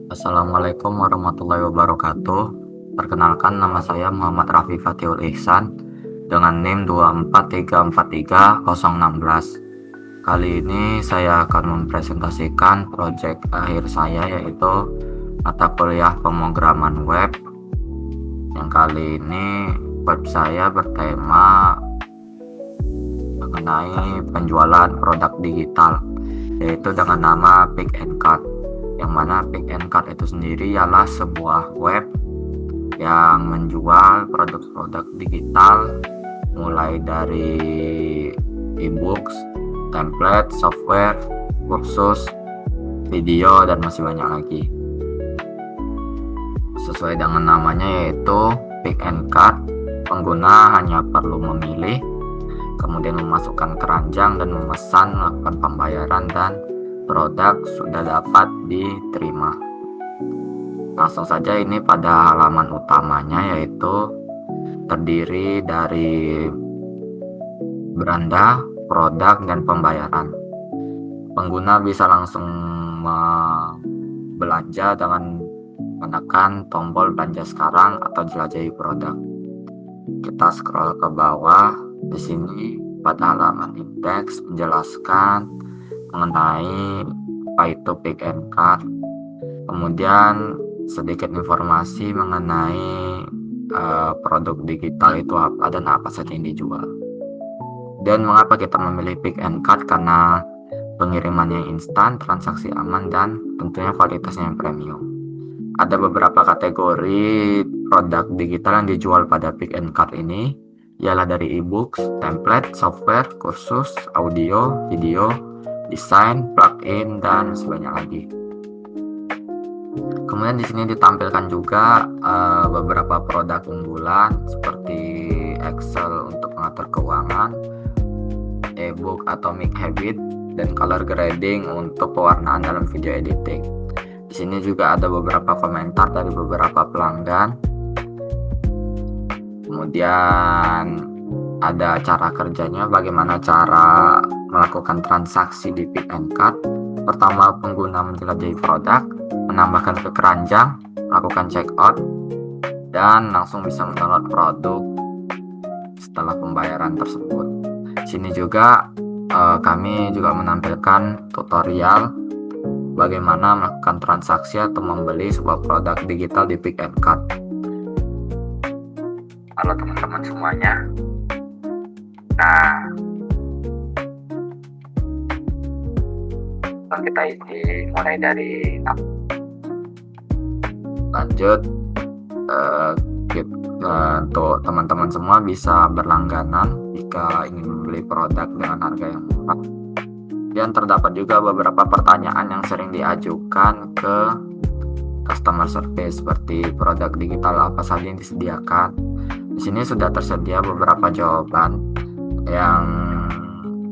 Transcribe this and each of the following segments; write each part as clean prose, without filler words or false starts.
Assalamualaikum warahmatullahi wabarakatuh. Perkenalkan, nama saya Muhammad Raffi Fatihul Ihsan dengan NIM 243430016. Kali ini saya akan mempresentasikan proyek akhir saya, yaitu mata kuliah pemrograman web. Yang kali ini web saya bertema mengenai penjualan produk digital, yaitu dengan nama Pick and Cut. Yang mana Pick and Cut itu sendiri ialah sebuah web yang menjual produk-produk digital, mulai dari e-books, template, software, kursus, video, dan masih banyak lagi. Sesuai dengan namanya, yaitu Pick and Cut, pengguna hanya perlu memilih, kemudian memasukkan keranjang dan memesan, melakukan pembayaran, dan produk sudah dapat diterima. Langsung saja ini pada halaman utamanya, yaitu terdiri dari beranda, produk, dan pembayaran. Pengguna bisa langsung belanja dengan menekan tombol belanja sekarang atau jelajahi produk. Kita scroll ke bawah. Di sini pada halaman indeks menjelaskan mengenai apa itu Pick and Cut, kemudian sedikit informasi mengenai produk digital itu apa dan apa saja yang dijual. Dan mengapa kita memilih Pick and Cut? Karena pengirimannya instan, transaksi aman, dan tentunya kualitasnya yang premium. Ada beberapa kategori produk digital yang dijual pada Pick and Cut ini, ialah dari e-books, template, software, kursus, audio, video, desain, plugin, dan sebanyak lagi. Kemudian di sini ditampilkan juga beberapa produk unggulan seperti Excel untuk mengatur keuangan, e-book Atomic Habit, dan color grading untuk pewarnaan dalam video editing. Di sini juga ada beberapa komentar dari beberapa pelanggan. Kemudian ada cara kerjanya, bagaimana cara melakukan transaksi di Pick and Cut. Pertama, pengguna menjelajahi produk, menambahkan ke keranjang, melakukan check out, dan langsung bisa mendownload produk setelah pembayaran tersebut. Sini juga kami juga menampilkan tutorial bagaimana melakukan transaksi atau membeli sebuah produk digital di Pick and Cut. Halo teman-teman semuanya. Nah, kita mulai dari lanjut. Untuk teman-teman semua bisa berlangganan jika ingin membeli produk dengan harga yang murah. Dan terdapat juga beberapa pertanyaan yang sering diajukan ke customer service, seperti produk digital apa saja yang disediakan. Di sini sudah tersedia beberapa jawaban yang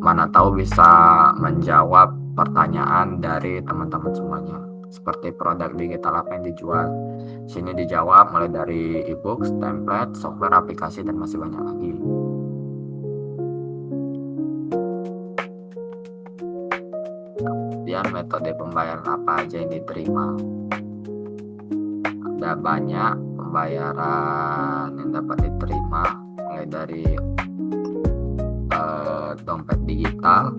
mana tahu bisa menjawab pertanyaan dari teman-teman semuanya. Seperti produk digital apa yang dijual. Sini dijawab mulai dari e-books, template, software, aplikasi, dan masih banyak lagi. Kemudian metode pembayaran apa aja yang diterima. Ada banyak pembayaran yang dapat diterima, mulai dari dompet digital,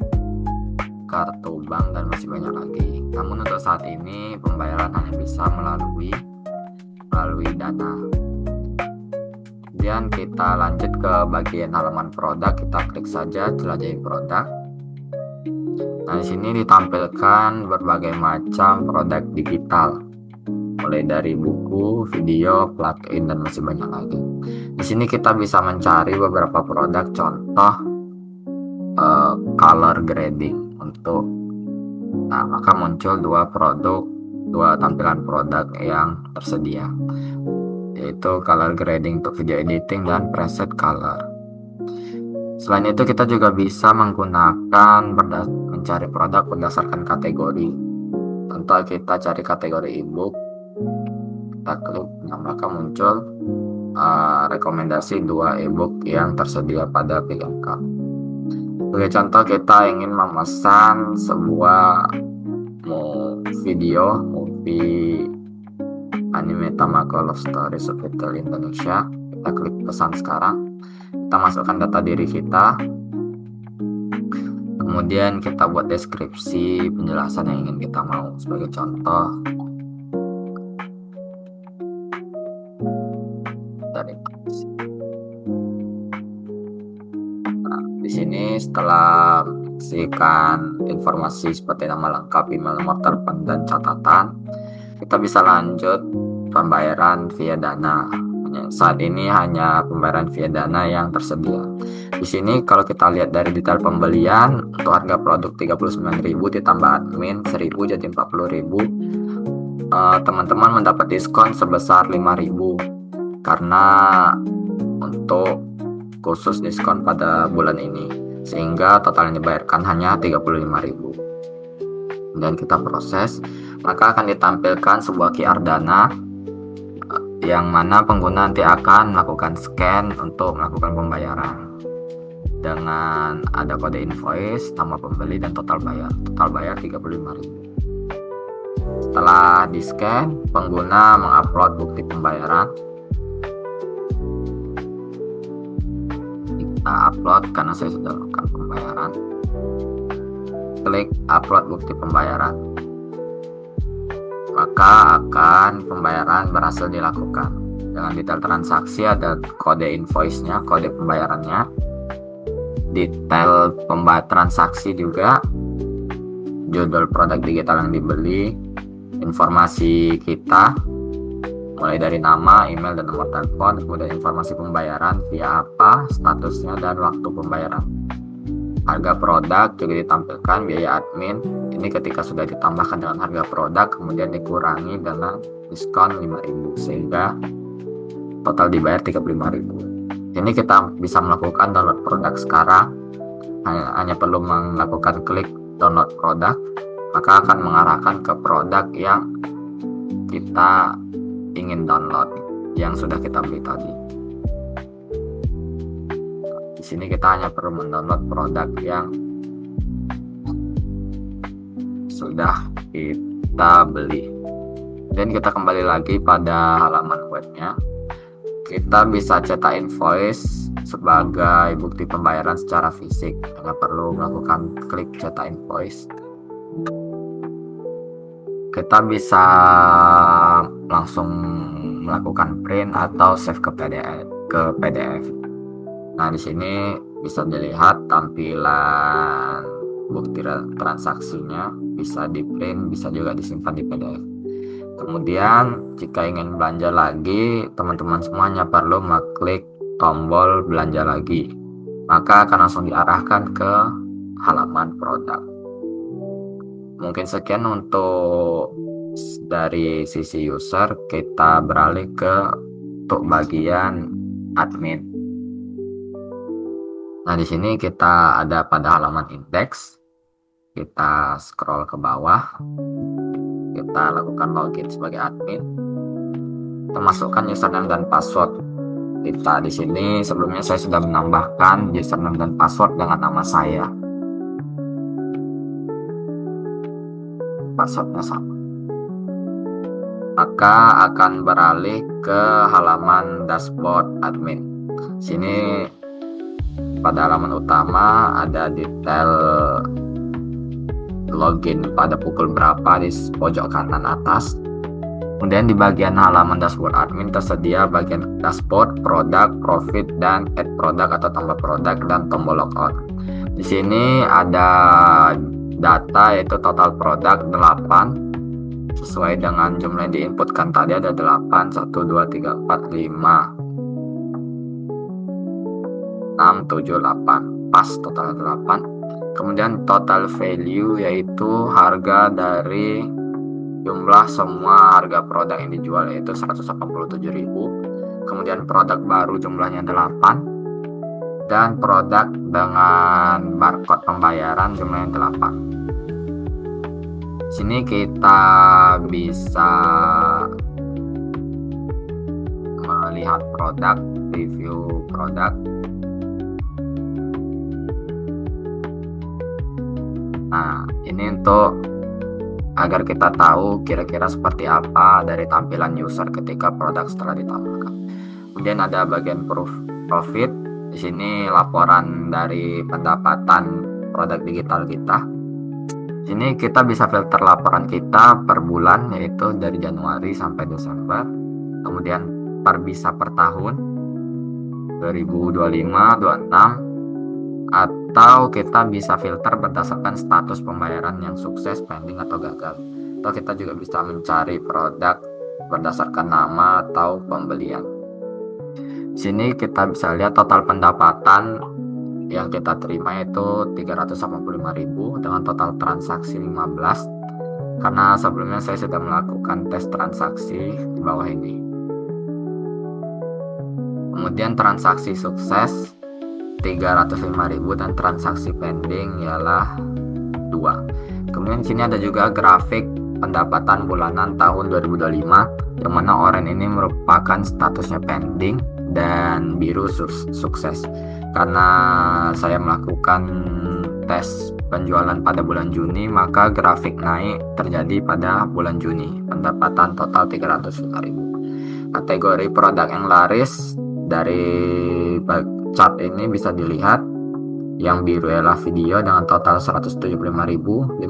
kartu bank, dan masih banyak lagi. Namun untuk saat ini pembayaran hanya bisa melalui Dana. Kemudian kita lanjut ke bagian halaman produk. Kita klik saja jelajahi produk. Nah, di sini ditampilkan berbagai macam produk digital, mulai dari buku, video, plugin, dan masih banyak lagi. Di sini kita bisa mencari beberapa produk, contoh color grading maka muncul dua tampilan produk yang tersedia, yaitu color grading untuk video editing dan preset color. Selain itu kita juga bisa menggunakan mencari produk berdasarkan kategori. Contoh, kita cari kategori ebook, kita klik, maka muncul rekomendasi 2 ebook yang tersedia pada Pick and Cut. Sebagai contoh, kita ingin memesan sebuah movie anime Tamako Love Story Subtitle Indonesia. Kita klik pesan sekarang, kita masukkan data diri kita, kemudian kita buat deskripsi penjelasan yang ingin kita mau. Sebagai contoh, di sini setelah mengisikan informasi seperti nama lengkap, email, nomor telepon, dan catatan, kita bisa lanjut pembayaran via Dana. Saat ini hanya pembayaran via Dana yang tersedia. Di sini kalau kita lihat dari detail pembelian, untuk harga produk 39.000 ditambah admin 1.000 jadi 40.000. Teman-teman mendapat diskon sebesar 5.000 karena untuk khusus diskon pada bulan ini, sehingga total yang dibayarkan hanya 35.000. Dan kita proses, maka akan ditampilkan sebuah QR Dana yang mana pengguna nanti akan melakukan scan untuk melakukan pembayaran dengan ada kode invoice, nama pembeli, dan total bayar 35.000. Setelah di scan, pengguna mengupload bukti pembayaran. Kita upload karena saya sudah melakukan pembayaran. Klik upload bukti pembayaran, maka akan pembayaran berhasil dilakukan. Dengan detail transaksi ada kode invoice-nya, kode pembayarannya, detail transaksi juga, judul produk digital yang dibeli, informasi kita mulai dari nama, email, dan nomor telepon, kemudian informasi pembayaran via apa, statusnya, dan waktu pembayaran. Harga produk juga ditampilkan, biaya admin ini ketika sudah ditambahkan dengan harga produk kemudian dikurangi dengan diskon 5.000 sehingga total dibayar 35.000. Ini kita bisa melakukan download produk sekarang, hanya perlu melakukan klik download produk, maka akan mengarahkan ke produk yang kita ingin download yang sudah kita beli tadi. Di sini kita hanya perlu mendownload produk yang sudah kita beli. Dan kita kembali lagi pada halaman webnya. Kita bisa cetak invoice sebagai bukti pembayaran secara fisik. Hanya perlu melakukan klik cetak invoice. Kita bisa langsung melakukan print atau save ke PDF. Nah, di sini bisa dilihat tampilan bukti transaksinya, bisa di print, bisa juga disimpan di PDF. Kemudian jika ingin belanja lagi, teman-teman semuanya perlu mengklik tombol belanja lagi, maka akan langsung diarahkan ke halaman produk. Mungkin sekian untuk dari sisi user. Kita beralih ke untuk bagian admin. Nah, di sini kita ada pada halaman indeks. Kita scroll ke bawah. Kita lakukan login sebagai admin. Kita masukkan username dan password. Kita di sini sebelumnya saya sudah menambahkan username dan password dengan nama saya. Passwordnya sama. Maka akan beralih ke halaman dashboard admin. Sini pada halaman utama ada detail login pada pukul berapa di pojok kanan atas. Kemudian di bagian halaman dashboard admin tersedia bagian dashboard, produk, profit, dan add produk atau tambah produk, dan tombol logout. Di sini ada data yaitu total produk 8 sesuai dengan jumlah yang diinputkan tadi, ada 8, 1, 2, 3, 4, 5, 6, 7, 8, pas total 8. Kemudian total value yaitu harga dari jumlah semua harga produk yang dijual yaitu 187.000. Kemudian produk baru jumlahnya 8. Dan produk dengan barcode pembayaran jumlahnya 8. Sini kita bisa melihat produk, review produk. Nah, ini untuk agar kita tahu kira-kira seperti apa dari tampilan user ketika produk setelah ditambahkan. Kemudian ada bagian profit. Di sini laporan dari pendapatan produk digital kita. Sini kita bisa filter laporan kita per bulan, yaitu dari Januari sampai Desember. Kemudian bisa per tahun 2025, 26, atau kita bisa filter berdasarkan status pembayaran yang sukses, pending, atau gagal. Atau kita juga bisa mencari produk berdasarkan nama atau pembelian. Di sini kita bisa lihat total pendapatan yang kita terima yaitu 385.000 dengan total transaksi 15, karena sebelumnya saya sudah melakukan tes transaksi di bawah ini. Kemudian transaksi sukses 305.000 dan transaksi pending ialah 2. Kemudian di sini ada juga grafik pendapatan bulanan tahun 2025, yang mana oranye ini merupakan statusnya pending dan biru sukses. Karena saya melakukan tes penjualan pada bulan Juni, maka grafik naik terjadi pada bulan Juni. Pendapatan total 305.000. Kategori produk yang laris dari chart ini bisa dilihat. Yang biru adalah video dengan total 175.000, 57%.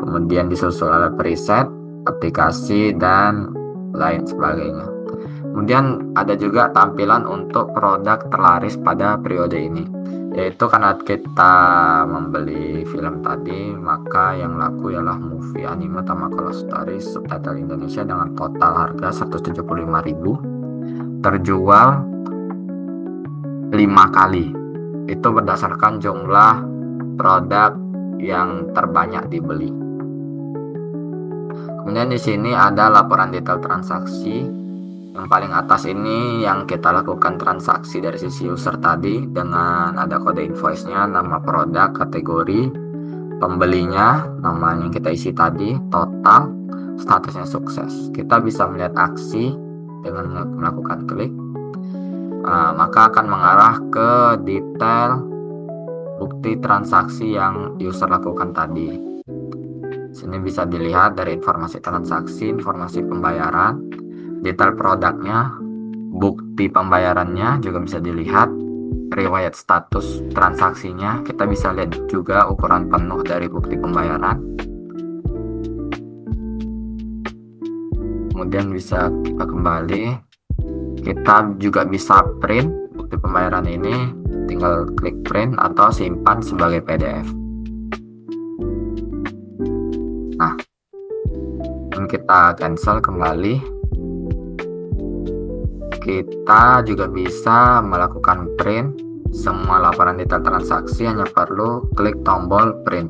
Kemudian disusul oleh preset, aplikasi, dan lain sebagainya. Kemudian ada juga tampilan untuk produk terlaris pada periode ini, yaitu karena kita membeli film tadi, maka yang laku ialah movie anime Tamako Love Story subtitle Indonesia dengan total harga 175.000, terjual 5 kali. Itu berdasarkan jumlah produk yang terbanyak dibeli. Kemudian di sini ada laporan detail transaksi. Yang paling atas ini yang kita lakukan transaksi dari sisi user tadi, dengan ada kode invoice-nya, nama produk, kategori, pembelinya, nama yang kita isi tadi, total, statusnya sukses. Kita bisa melihat aksi dengan melakukan klik, maka akan mengarah ke detail bukti transaksi yang user lakukan tadi. Sini bisa dilihat dari informasi transaksi, informasi pembayaran, detail produknya, bukti pembayarannya juga bisa dilihat, riwayat status transaksinya. Kita bisa lihat juga ukuran penuh dari bukti pembayaran. Kemudian bisa kita kembali, kita juga bisa print bukti pembayaran ini, tinggal klik print atau simpan sebagai PDF. Nah, kita cancel kembali. Kita juga bisa melakukan print semua laporan detail transaksi, hanya perlu klik tombol print.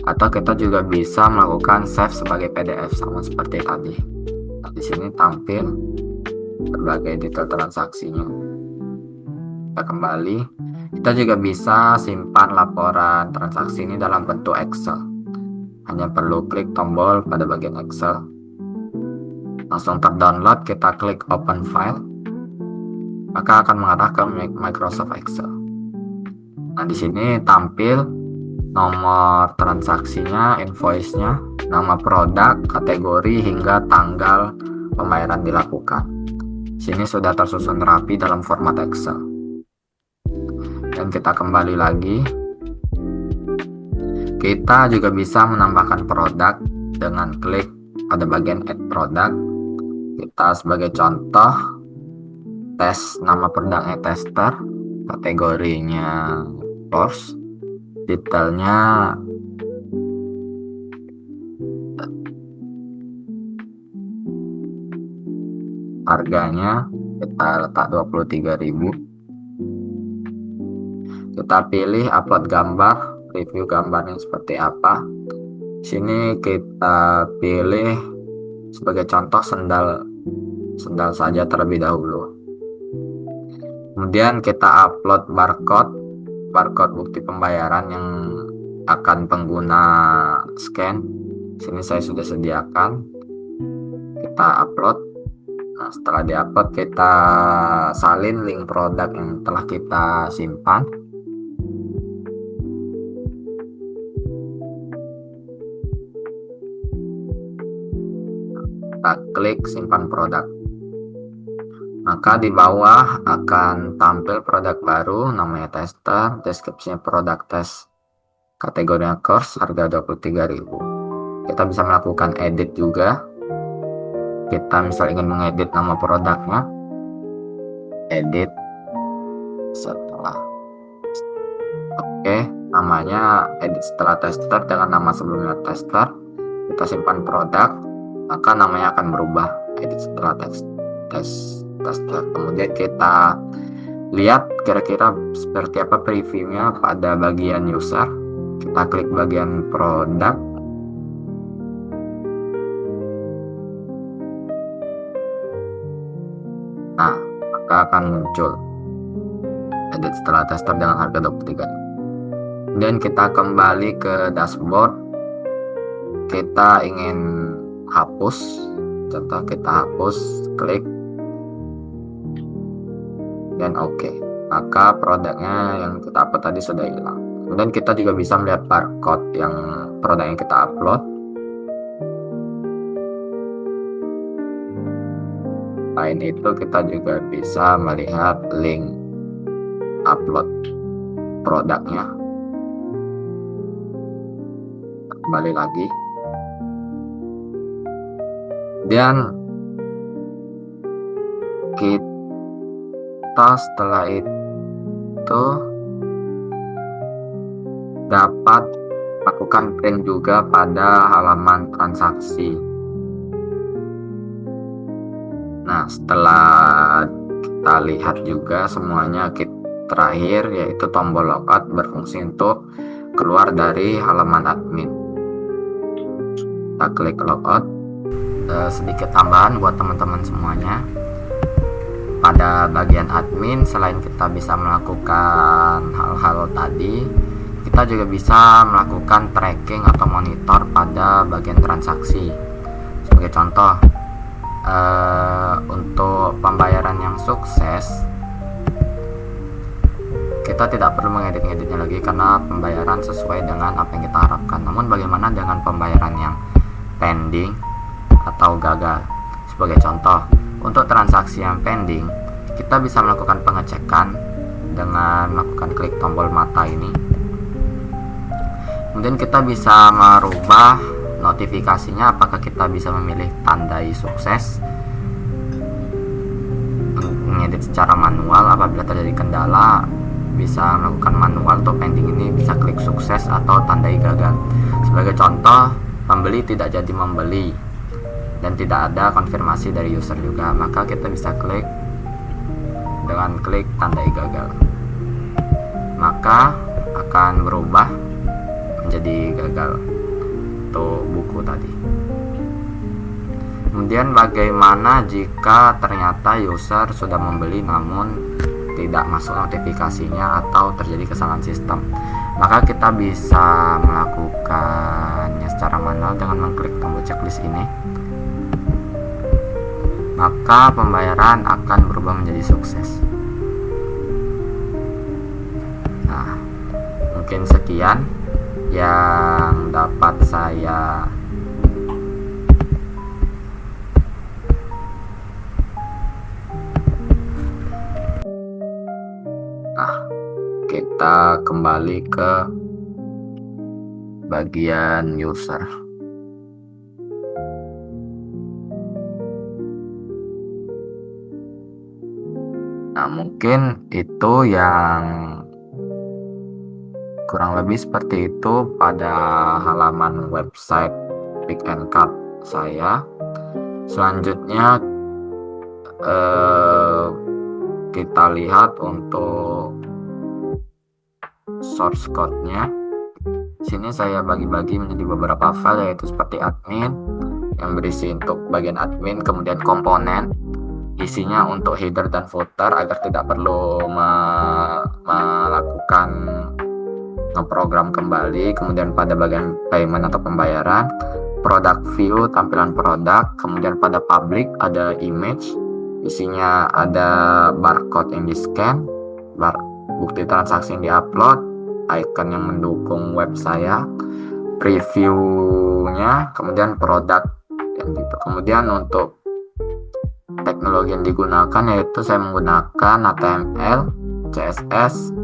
Atau kita juga bisa melakukan save sebagai PDF sama seperti tadi. Nah, di sini tampil berbagai detail transaksinya. Kita kembali. Kita juga bisa simpan laporan transaksi ini dalam bentuk Excel. Hanya perlu klik tombol pada bagian Excel. Langsung terdownload, kita klik open file, maka akan mengarah ke Microsoft Excel. Nah, di sini tampil nomor transaksinya, invoice-nya, nama produk, kategori, hingga tanggal pembayaran dilakukan. Sini sudah tersusun rapi dalam format Excel. Dan kita kembali lagi. Kita juga bisa menambahkan produk dengan klik pada bagian add product. Kita sebagai contoh tes nama produknya tester, kategorinya course, detailnya harganya kita letak 23.000. Kita pilih upload gambar, review gambarnya seperti apa. Sini kita pilih sebagai contoh sendal saja terlebih dahulu. Kemudian kita upload barcode bukti pembayaran yang akan pengguna scan. Sini saya sudah sediakan. Kita upload. Nah, setelah diupload, kita salin link produk yang telah kita simpan. Kita klik simpan produk. Maka di bawah akan tampil produk baru, namanya tester, deskripsinya produk tes, kategorinya course, harga 23.000. Kita bisa melakukan edit juga. Kita misal ingin mengedit nama produknya, edit setelah, oke, namanya edit setelah tester dengan nama sebelumnya tester. Kita simpan produk, maka namanya akan berubah, edit setelah tester. Kemudian kita lihat kira-kira seperti apa previewnya pada bagian user. Kita klik bagian produk. Nah, maka akan muncul edit setelah tester dengan harga 23. Kemudian kita kembali ke dashboard. Kita ingin hapus, contoh kita hapus, klik dan oke. Maka produknya yang kita upload tadi sudah hilang. Kemudian kita juga bisa melihat barcode yang produk yang kita upload. Selain itu kita juga bisa melihat link upload produknya. Kembali lagi. Dan kita setelah itu dapat lakukan print juga pada halaman transaksi. Nah, setelah kita lihat juga semuanya, terakhir yaitu tombol logout berfungsi untuk keluar dari halaman admin. Kita klik logout. Sedikit tambahan buat teman-teman semuanya, pada bagian admin selain kita bisa melakukan hal-hal tadi, kita juga bisa melakukan tracking atau monitor pada bagian transaksi. Sebagai contoh, untuk pembayaran yang sukses, kita tidak perlu mengedit-ngeditnya lagi karena pembayaran sesuai dengan apa yang kita harapkan. Namun bagaimana dengan pembayaran yang pending atau gagal? Sebagai contoh, untuk transaksi yang pending, kita bisa melakukan pengecekan dengan melakukan klik tombol mata ini. Kemudian kita bisa merubah notifikasinya, apakah kita bisa memilih tandai sukses, mengedit secara manual. Apabila terjadi kendala, bisa melakukan manual. Untuk pending ini bisa klik sukses atau tandai gagal. Sebagai contoh, pembeli tidak jadi membeli dan tidak ada konfirmasi dari user juga, maka kita bisa klik dengan klik tandai gagal, maka akan berubah menjadi gagal untuk buku tadi. Kemudian bagaimana jika ternyata user sudah membeli namun tidak masuk notifikasinya atau terjadi kesalahan sistem? Maka kita bisa melakukannya secara manual dengan mengklik tombol checklist ini. Maka pembayaran akan berubah menjadi sukses. Nah, mungkin sekian yang dapat saya kita kembali ke bagian user. Nah, mungkin itu yang kurang lebih seperti itu pada halaman website Pick and Cut saya. Selanjutnya kita lihat untuk source code-nya. Sini saya bagi-bagi menjadi beberapa file, yaitu seperti admin yang berisi untuk bagian admin, kemudian komponen isinya untuk header dan footer agar tidak perlu melakukan ngeprogram kembali. Kemudian pada bagian payment atau pembayaran, product view tampilan produk, kemudian pada public ada image, isinya ada barcode yang di scan, bukti transaksi yang diupload, icon yang mendukung web saya, previewnya, kemudian produk dan gitu. Kemudian untuk teknologi yang digunakan yaitu saya menggunakan HTML, CSS,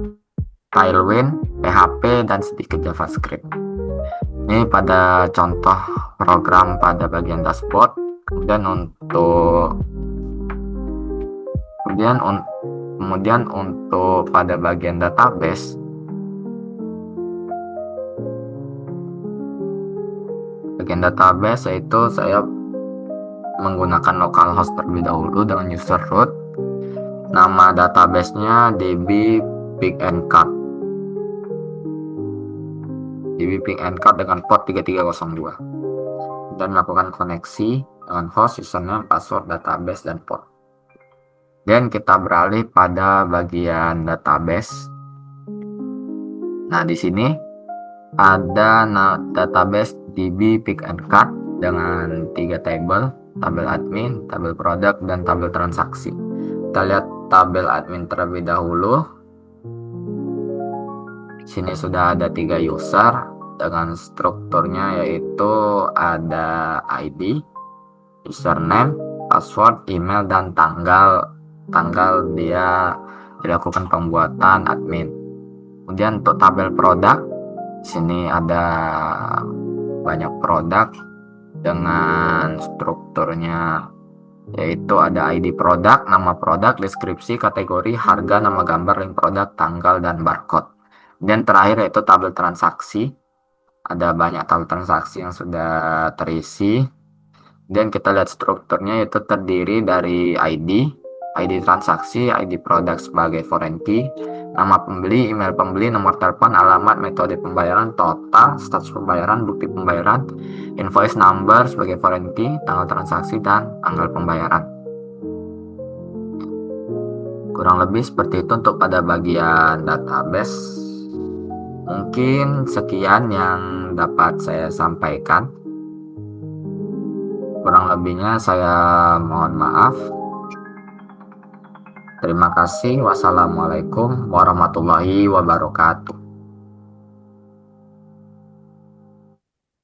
Tailwind, PHP, dan sedikit JavaScript. Ini pada contoh program pada bagian dashboard. Kemudian untuk pada bagian database, yaitu saya menggunakan localhost terlebih dahulu dengan user root. Nama databasenya DB Pick and Cut dengan port 3302, dan melakukan koneksi dengan host, username, password, database, dan port. Dan kita beralih pada bagian database. Nah, di sini ada database DB Pick and Cut dengan 3 tabel admin, tabel produk, dan tabel transaksi. Kita lihat tabel admin terlebih dahulu. Sini sudah ada 3 user dengan strukturnya, yaitu ada ID, username, password, email, dan tanggal dia dilakukan pembuatan admin. Kemudian untuk tabel produk, sini ada banyak produk dengan strukturnya, yaitu ada ID produk, nama produk, deskripsi, kategori, harga, nama gambar, link produk, tanggal, dan barcode. Dan terakhir yaitu tabel transaksi. Ada banyak tabel transaksi yang sudah terisi. Dan kita lihat strukturnya, yaitu terdiri dari ID transaksi, ID produk sebagai foreign key, nama pembeli, email pembeli, nomor telepon, alamat, metode pembayaran, total, status pembayaran, bukti pembayaran, invoice number sebagai foreign key, tanggal transaksi, dan tanggal pembayaran. Kurang lebih seperti itu untuk pada bagian database. Mungkin sekian yang dapat saya sampaikan. Kurang lebihnya saya mohon maaf. Terima kasih. Wassalamualaikum warahmatullahi wabarakatuh.